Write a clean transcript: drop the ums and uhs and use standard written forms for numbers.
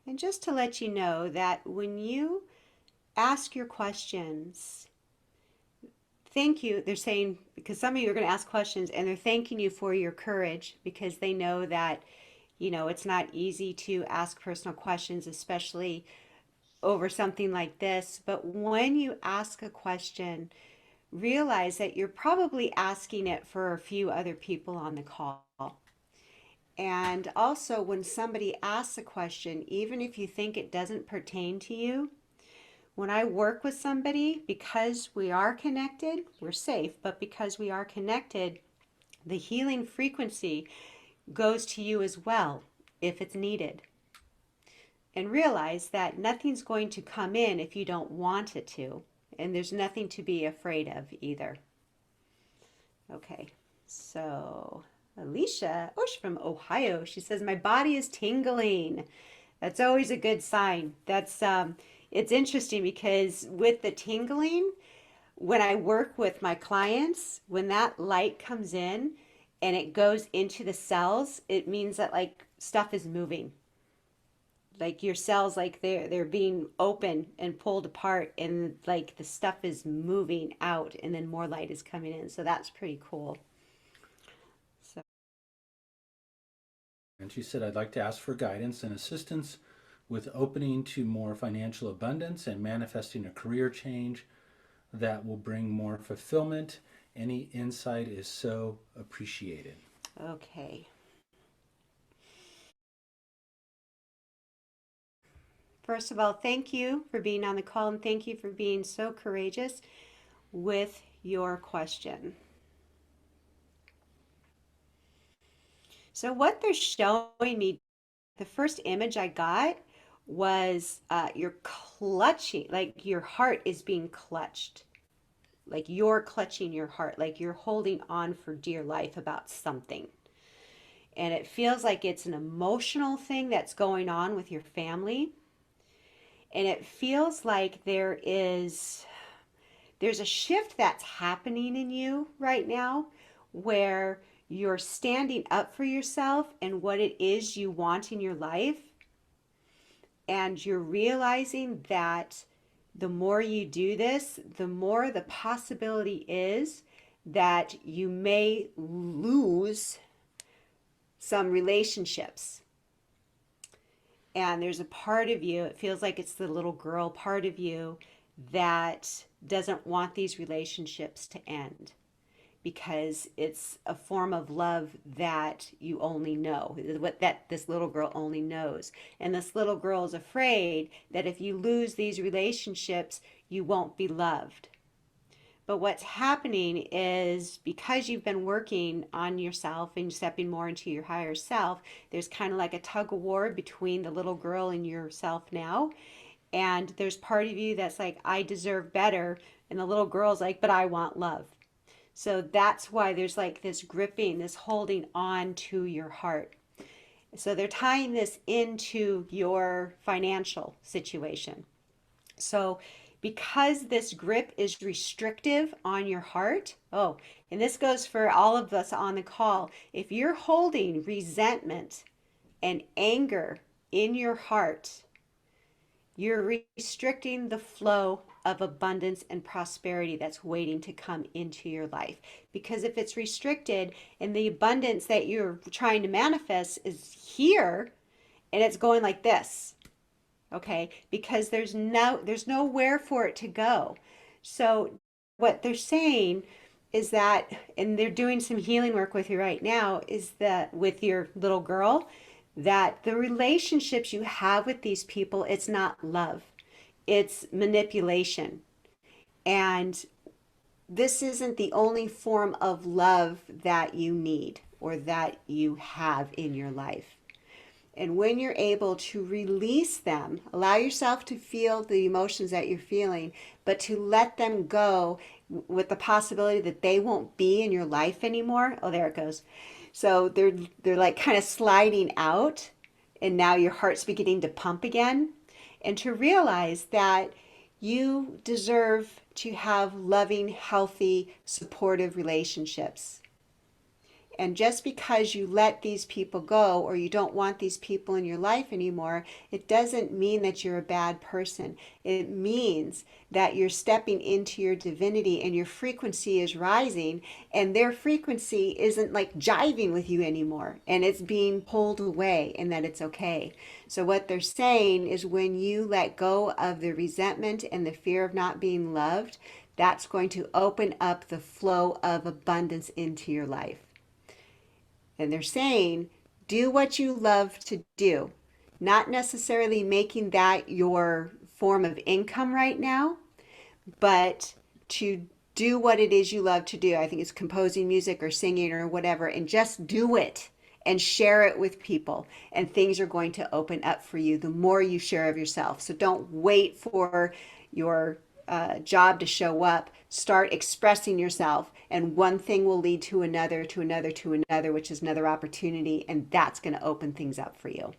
And just to let you know that when you ask your questions, thank you. They're saying, because some of you are going to ask questions and they're thanking you for your courage because they know that, it's not easy to ask personal questions, especially over something like this. But when you ask a question, realize that you're probably asking it for a few other people on the call. And also, when somebody asks a question, even if you think it doesn't pertain to you, when I work with somebody, because we are connected, we're safe, but because we are connected, the healing frequency goes to you as well if it's needed. And realize that nothing's going to come in if you don't want it to. And there's nothing to be afraid of either. Okay, so Alicia, oh, she's from Ohio. She says, my body is tingling. That's always a good sign. It's interesting because with the tingling, when I work with my clients, when that light comes in and it goes into the cells, it means that like stuff is moving. Like your cells, like they're being open and pulled apart, and like the stuff is moving out, and then more light is coming in. So that's pretty cool. So And she said, I'd like to ask for guidance and assistance with opening to more financial abundance and manifesting a career change that will bring more fulfillment. Any insight is so appreciated. okay. First of all, thank you for being on the call and thank you for being so courageous with your question. So, what they're showing me, the first image I got was you're clutching, like your heart is being clutched. Like you're clutching your heart, like you're holding on for dear life about something. And it feels like it's an emotional thing that's going on with your family. And it feels like there's a shift that's happening in you right now where you're standing up for yourself and what it is you want in your life. And you're realizing that the more you do this, the more the possibility is that you may lose some relationships. And there's a part of you, it feels like it's the little girl part of you that doesn't want these relationships to end because it's a form of love that you only know, what that this little girl only knows. And this little girl is afraid that if you lose these relationships, you won't be loved. But what's happening is because you've been working on yourself and stepping more into your higher self, there's kind of like a tug of war between the little girl and yourself now. And there's part of you that's like, I deserve better. And the little girl's like, but I want love. So that's why there's like this gripping, this holding on to your heart. So they're tying this into your financial situation. So because this grip is restrictive on your heart, oh, and this goes for all of us on the call. If you're holding resentment and anger in your heart, you're restricting the flow of abundance and prosperity that's waiting to come into your life. Because if it's restricted and the abundance that you're trying to manifest is here and it's going like this, okay? Because there's nowhere for it to go. So what they're saying is that, and they're doing some healing work with you right now, is that with your little girl, that the relationships you have with these people, it's not love, it's manipulation. And this isn't the only form of love that you need or that you have in your life. And when you're able to release them, allow yourself to feel the emotions that you're feeling, but to let them go with the possibility that they won't be in your life anymore. Oh, there it goes. So they're like kind of sliding out, and now your heart's beginning to pump again. And to realize that you deserve to have loving, healthy, supportive relationships. And just because you let these people go or you don't want these people in your life anymore, it doesn't mean that you're a bad person. It means that you're stepping into your divinity and your frequency is rising, and their frequency isn't like jiving with you anymore, and it's being pulled away, and that it's okay. So, what they're saying is when you let go of the resentment and the fear of not being loved, that's going to open up the flow of abundance into your life. And they're saying, do what you love to do, not necessarily making that your form of income right now, but to do what it is you love to do. I think it's composing music or singing or whatever, and just do it and share it with people. And things are going to open up for you the more you share of yourself. So don't wait for your job to show up. Start expressing yourself, and one thing will lead to another, to another, to another, which is another opportunity. And that's going to open things up for you.